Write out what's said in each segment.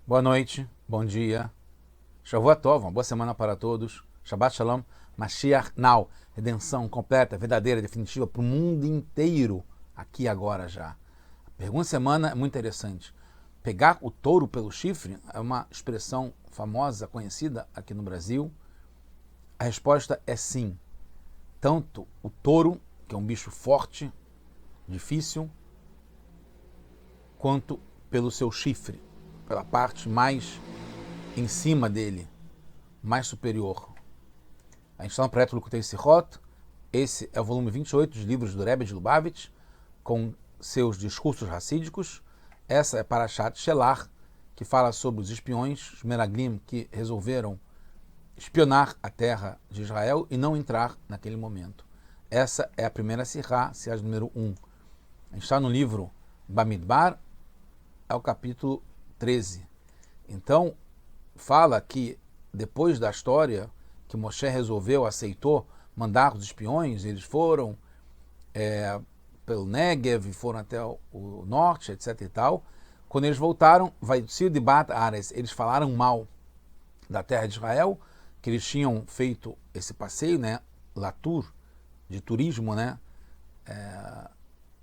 Boa noite, bom dia, Shavua Tov, uma boa semana para todos, Shabbat Shalom, Mashiach Now, redenção completa, verdadeira, definitiva para o mundo inteiro, aqui agora já. A pergunta da semana é muito interessante. Pegar o touro pelo chifre é uma expressão famosa, conhecida aqui no Brasil. A resposta é sim. Tanto o touro, que é um bicho forte, difícil, quanto pelo seu chifre, pela parte mais em cima dele, mais superior. A gente está no projeto Likutei Sichot. Esse é o volume 28 dos livros do Rebbe de Lubavitch, com seus discursos racídicos. Essa é Parashat Shelach, que fala sobre os espiões, os Meraglim, que resolveram espionar a terra de Israel e não entrar naquele momento. Essa é a primeira Sirá, Sirá número 1. A gente está no livro Bamidbar, é o capítulo 13. Então, fala que depois da história que Moshe resolveu, aceitou mandar os espiões, eles foram pelo Negev, foram até o norte, etc e tal. Quando eles voltaram, eles falaram mal da terra de Israel, que eles tinham feito esse passeio, né, Latur, de turismo, né,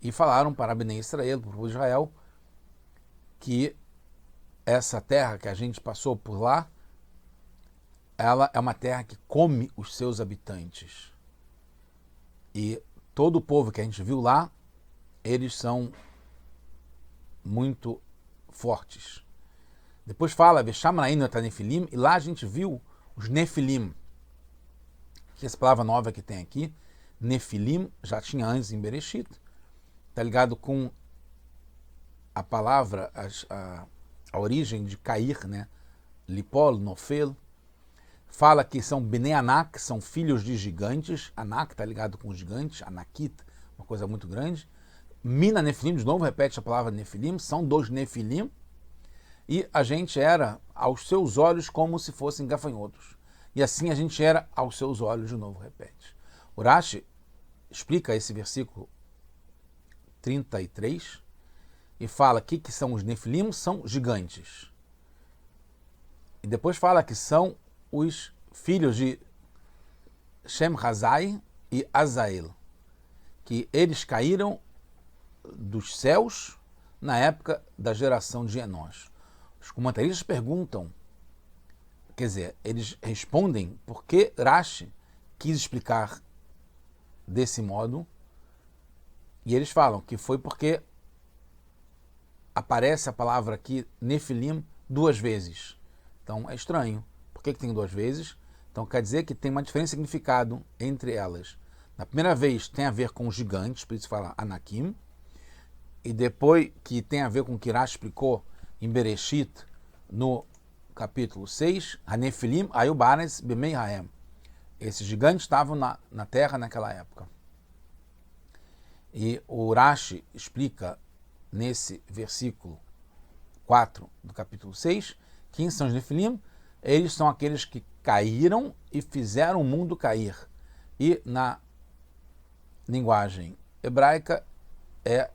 e falaram para Bnei Israel, para o povo de Israel, que essa terra que a gente passou por lá, ela é uma terra que come os seus habitantes. E todo o povo que a gente viu lá, eles são muito fortes. Depois fala, Nefilim, e lá a gente viu os Nefilim. Que essa palavra nova que tem aqui, Nefilim, já tinha antes em Bereshit, está ligado com a palavra, a origem de cair, né? Lipol, Nofel. Fala que são Bnei Anak, são filhos de gigantes. Anak está ligado com gigantes, Anakit, uma coisa muito grande. Mina Nefilim, de novo repete a palavra Nefilim, são dos Nefilim. E a gente era aos seus olhos como se fossem gafanhotos. E assim a gente era aos seus olhos, de novo repete. Urashi explica esse versículo 33 e fala que são os Nefilim, são gigantes. E depois fala que são os filhos de Shem Hazai e Azael, que eles caíram dos céus na época da geração de Enós. Os comentaristas perguntam, quer dizer, eles respondem por que Rashi quis explicar desse modo, e eles falam que foi porque aparece a palavra aqui, Nefilim, 2 vezes. Então é estranho. Por que tem 2 vezes? Então quer dizer que tem uma diferença de significado entre elas. Na primeira vez tem a ver com os gigantes, por isso fala Anakim, e depois que tem a ver com o que Rashi explicou em Bereshit, no capítulo 6, Hanefilim Ayubanes Bemei Haem. Esses gigantes estavam na terra naquela época. E o Rashi explica nesse versículo 4 do capítulo 6, quem são os Nefilim? Eles são aqueles que caíram e fizeram o mundo cair. E na linguagem hebraica é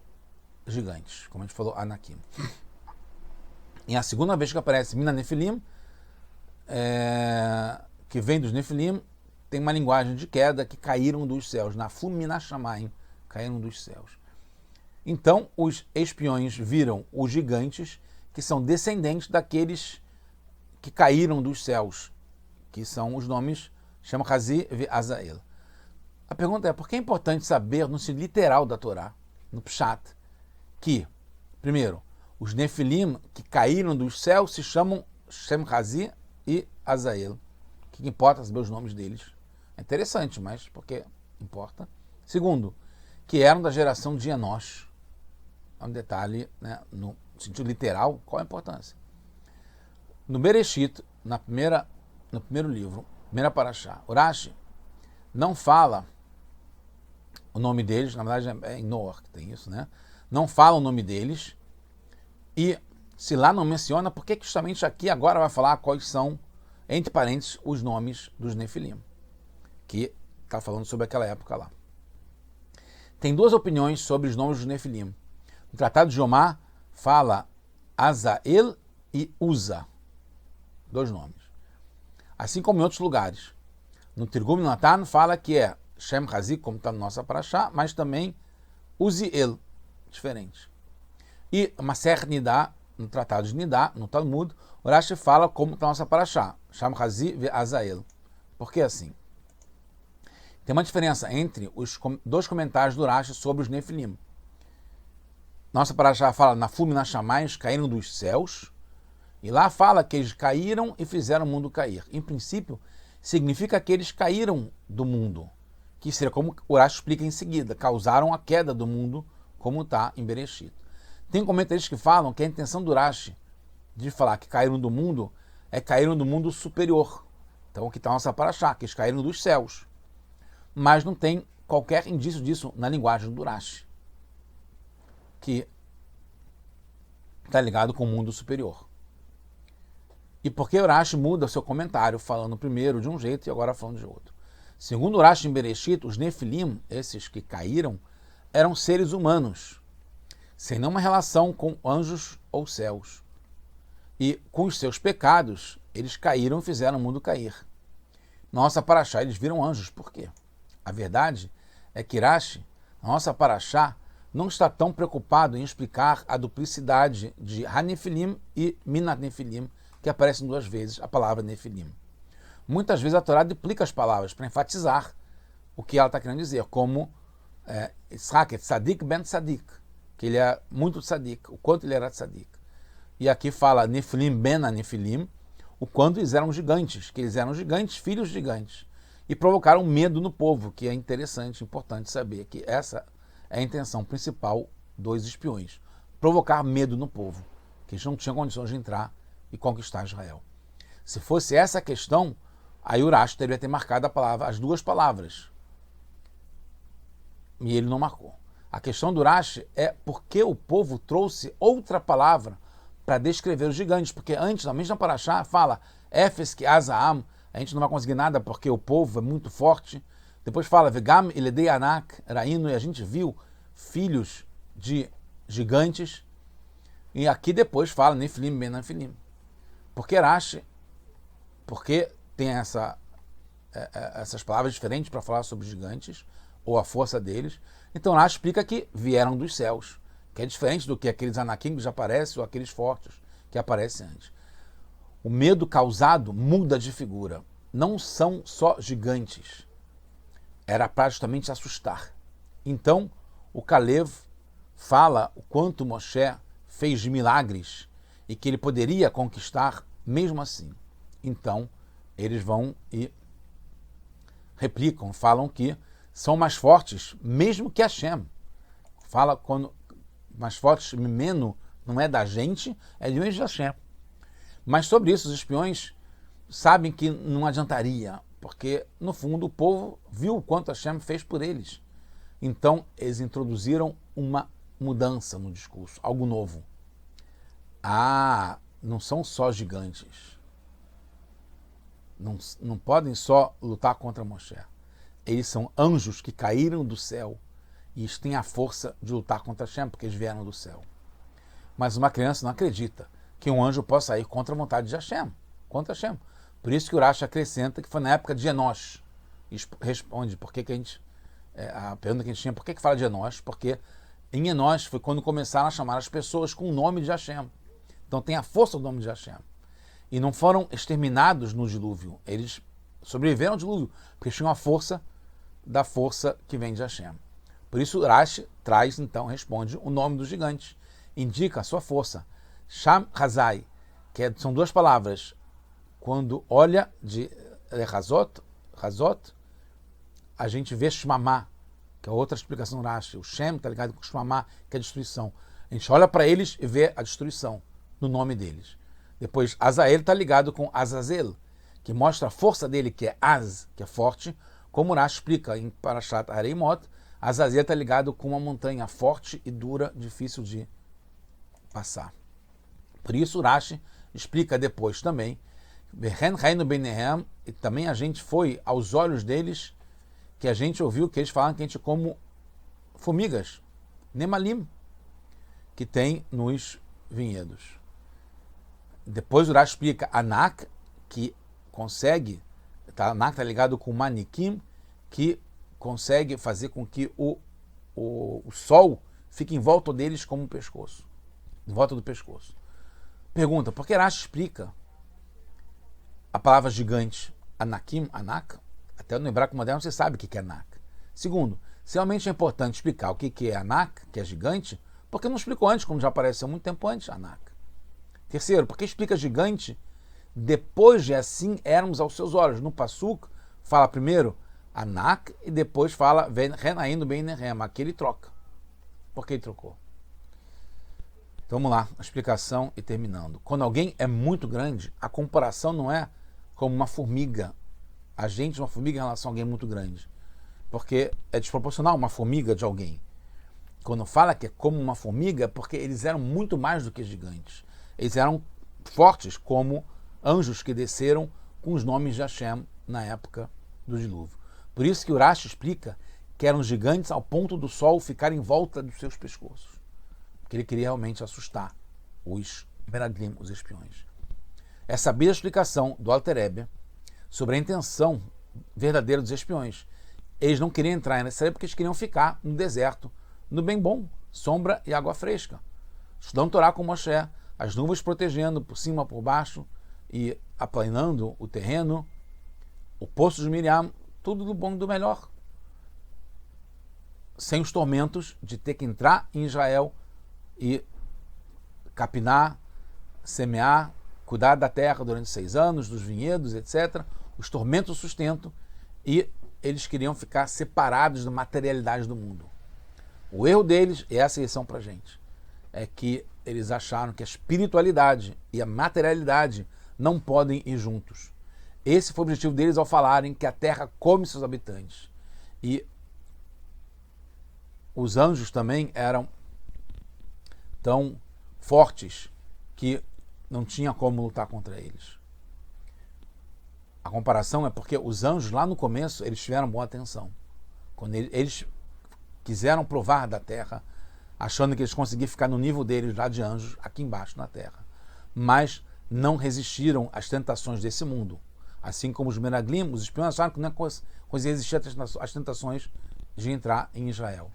gigantes, como a gente falou, Anakim. E a segunda vez que aparece Mina Nefilim, que vem dos Nefilim, tem uma linguagem de queda, que caíram dos céus, na Flumina Shamayim, caíram dos céus. Então, os espiões viram os gigantes, que são descendentes daqueles que caíram dos céus, que são os nomes Shem Hazi e Azael. A pergunta é, por que é importante saber no sentido literal da Torá, no Pshat, que, primeiro, os Nefilim que caíram dos céus se chamam Shem Hazi e Azael. O que importa saber os nomes deles? É interessante, mas por que importa? Segundo, que eram da geração de Enós. É um detalhe, né, no sentido literal, qual a importância? No Bereshit, no primeiro livro, primeira Parashá, Urashi não fala o nome deles, na verdade é em Noah que tem isso, né? Não fala o nome deles, e se lá não menciona, por que justamente aqui agora vai falar quais são, entre parênteses, os nomes dos Nefilim, que está falando sobre aquela época lá. Tem 2 opiniões sobre os nomes dos Nefilim. No Tratado de Yomá fala Azael e Uza. 2 nomes. Assim como em outros lugares. No Tirgum Natan fala que é Shem Hazik, como está no nosso Parashá, mas também Uziel, diferente. E Maser Nidá, no Tratado de Nidá, no Talmud, o Rashi fala como está no nosso Parashá, Shem Hazik ve Azael. Por que assim? Tem uma diferença entre os 2 comentários do Rashi sobre os Nefilim. Nossa Parashá fala, Nafum e Nashamais caíram dos céus, e lá fala que eles caíram e fizeram o mundo cair. Em princípio, significa que eles caíram do mundo, que seria como o Rashi explica em seguida, causaram a queda do mundo, como está em Bereshit. Tem comentaristas que falam que a intenção do Rashi de falar que caíram do mundo é caíram do mundo superior. Então aqui está a nossa Parashá, que eles caíram dos céus. Mas não tem qualquer indício disso na linguagem do Rashi, que está ligado com o mundo superior. E por que o Rashi muda o seu comentário, falando primeiro de um jeito e agora falando de outro? Segundo o Rashi em Bereshit, os Nefilim, esses que caíram, eram seres humanos, sem nenhuma relação com anjos ou céus. E com os seus pecados, eles caíram e fizeram o mundo cair. Nossa Parashá, eles viram anjos. Por quê? A verdade é que Rashi, nossa Parashá, não está tão preocupado em explicar a duplicidade de Hanefilim e Minat Nefilim, que aparecem 2 vezes a palavra Nefilim. Muitas vezes a Torá duplica as palavras para enfatizar o que ela está querendo dizer, como Yitzhak, Tzadik ben Tzadik, que ele é muito Tzadik, o quanto ele era Tzadik. E aqui fala Nefilim ben Nefilim, o quanto eles eram gigantes, que eles eram gigantes, filhos gigantes, e provocaram medo no povo, que é interessante, importante saber que essa é a intenção principal dos espiões, provocar medo no povo, que eles não tinham condições de entrar e conquistar Israel. Se fosse essa a questão, aí o Rashi deveria ter marcado as 2 palavras. E ele não marcou. A questão do Rashi é porque o povo trouxe outra palavra para descrever os gigantes, porque antes, na mesma Parashá, fala Efes que Azaam, a gente não vai conseguir nada porque o povo é muito forte. Depois fala Vegam Iledei Anak Raino, e a gente viu filhos de gigantes. E aqui depois fala Nefilim ben Nefilim. Porque Rashi, porque tem essas palavras diferentes para falar sobre os gigantes, ou a força deles. Então Rashi explica que vieram dos céus, que é diferente do que aqueles Anakim que já aparecem, ou aqueles fortes que aparecem antes. O medo causado muda de figura. Não são só gigantes. Era para justamente assustar. Então, o Kalev fala o quanto Moshe fez de milagres e que ele poderia conquistar mesmo assim. Então, eles vão e replicam, falam que são mais fortes mesmo que Hashem. Fala quando mais fortes, Mimeno, não é da gente, é de Hashem. Mas sobre isso, os espiões sabem que não adiantaria, porque, no fundo, o povo viu o quanto Hashem fez por eles. Então, eles introduziram uma mudança no discurso, algo novo. Não são só gigantes. Não podem só lutar contra Moshe. Eles são anjos que caíram do céu e eles têm a força de lutar contra Hashem, porque eles vieram do céu. Mas uma criança não acredita que um anjo possa ir contra a vontade de Hashem, contra Hashem. Por isso que o Rashi acrescenta que foi na época de Enosh. E responde por que a gente... a pergunta que a gente tinha, por que fala de Enosh? Porque em Enosh foi quando começaram a chamar as pessoas com o nome de Hashem. Então tem a força do nome de Hashem. E não foram exterminados no dilúvio. Eles sobreviveram ao dilúvio, porque tinham a força da força que vem de Hashem. Por isso Rashi traz, então, responde o nome dos gigantes. Indica a sua força. Sham Hazai, que são 2 palavras. Quando olha de Hazot, a gente vê Shmamá, que é outra explicação do Rashi. O Shem está ligado com Shmamá, que é a destruição. A gente olha para eles e vê a destruição no nome deles. Depois, Azael está ligado com Azazel, que mostra a força dele, que é Az, que é forte. Como o Rashi explica em Parashat Areimot, Azazel está ligado com uma montanha forte e dura, difícil de passar. Por isso, o Rashi explica depois também, e também a gente foi aos olhos deles, que a gente ouviu que eles falam que a gente é como formigas, Nemalim, que tem nos vinhedos. depois o Rashi explica Anak, que consegue, Anak está ligado com Manikim, que consegue fazer com que o sol fique em volta deles como um pescoço, em volta do pescoço. Pergunta, por que Rashi explica a palavra gigante, Anakim, Anak? Até no hebraico moderno você sabe o que é Anak. Segundo, se realmente é importante explicar o que é Anak, que é gigante, por que não explicou antes, como já apareceu muito tempo antes, Anak? Terceiro, por que explica gigante depois de assim éramos aos seus olhos? No Passuk fala primeiro Anak e depois fala Renaíno bem Nehem. Aqui ele troca. Por que ele trocou? Então vamos lá, a explicação e terminando. Quando alguém é muito grande, a comparação não é como uma formiga. A gente, uma formiga em relação a alguém muito grande. Porque é desproporcional uma formiga de alguém. Quando fala que é como uma formiga, é porque eles eram muito mais do que gigantes. Eles eram fortes como anjos que desceram com os nomes de Hashem na época do dilúvio. Por isso que o Rashi explica que eram gigantes ao ponto do sol ficar em volta dos seus pescoços. Porque ele queria realmente assustar os Meraglim, os espiões. Essa sabia a explicação do Alter Rebbe sobre a intenção verdadeira dos espiões. Eles não queriam entrar nessa época porque eles queriam ficar no deserto, no bem bom, sombra e água fresca. Estudando Torá com Moshe, as nuvens protegendo por cima, por baixo e aplanando o terreno, o poço de Miriam, tudo do bom e do melhor. Sem os tormentos de ter que entrar em Israel e capinar, semear, cuidar da terra durante 6 anos, dos vinhedos, etc. Os tormentos sustento e eles queriam ficar separados da materialidade do mundo. O erro deles, e essa é a lição para a gente, é que eles acharam que a espiritualidade e a materialidade não podem ir juntos. Esse foi o objetivo deles ao falarem que a terra come seus habitantes. E os anjos também eram tão fortes que não tinha como lutar contra eles. A comparação é porque os anjos lá no começo eles tiveram boa atenção. Quando eles quiseram provar da terra, achando que eles conseguiam ficar no nível deles lá de anjos, aqui embaixo na terra. Mas não resistiram às tentações desse mundo. Assim como os Meraglim, os espiões acharam que não conseguia resistir às tentações de entrar em Israel.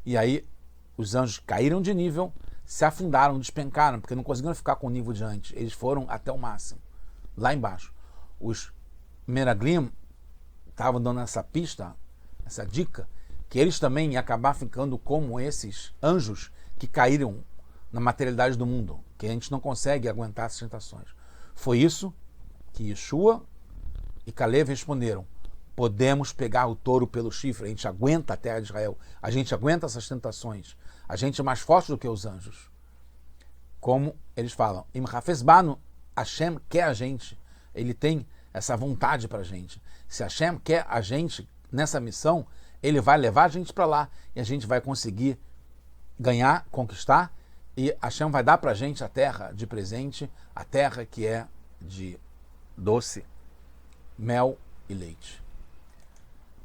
E aí os anjos caíram de nível, se afundaram, despencaram, porque não conseguiram ficar com o nível de antes. Eles foram até o máximo, lá embaixo. Os Meraglim estavam dando essa pista, essa dica, que eles também iam acabar ficando como esses anjos que caíram na materialidade do mundo, que a gente não consegue aguentar essas tentações. Foi isso que Yeshua e Caleb responderam: podemos pegar o touro pelo chifre, a gente aguenta a terra de Israel, a gente aguenta essas tentações, a gente é mais forte do que os anjos. Como eles falam, Im Hafez Banu, Hashem quer a gente, ele tem essa vontade para a gente. Se Hashem quer a gente nessa missão, ele vai levar a gente para lá e a gente vai conseguir ganhar, conquistar, e Hashem vai dar para a gente a terra de presente, a terra que é de doce, mel e leite.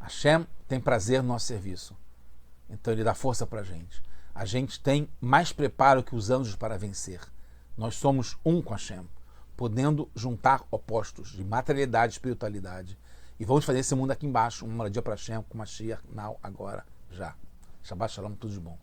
Hashem tem prazer no nosso serviço, então ele dá força para a gente. A gente tem mais preparo que os anjos para vencer. Nós somos um com Hashem, podendo juntar opostos de materialidade e espiritualidade. E vamos fazer esse mundo aqui embaixo, uma moradia para Hashem, com Mashiach, now, agora, já. Shabbat Shalom, tudo de bom.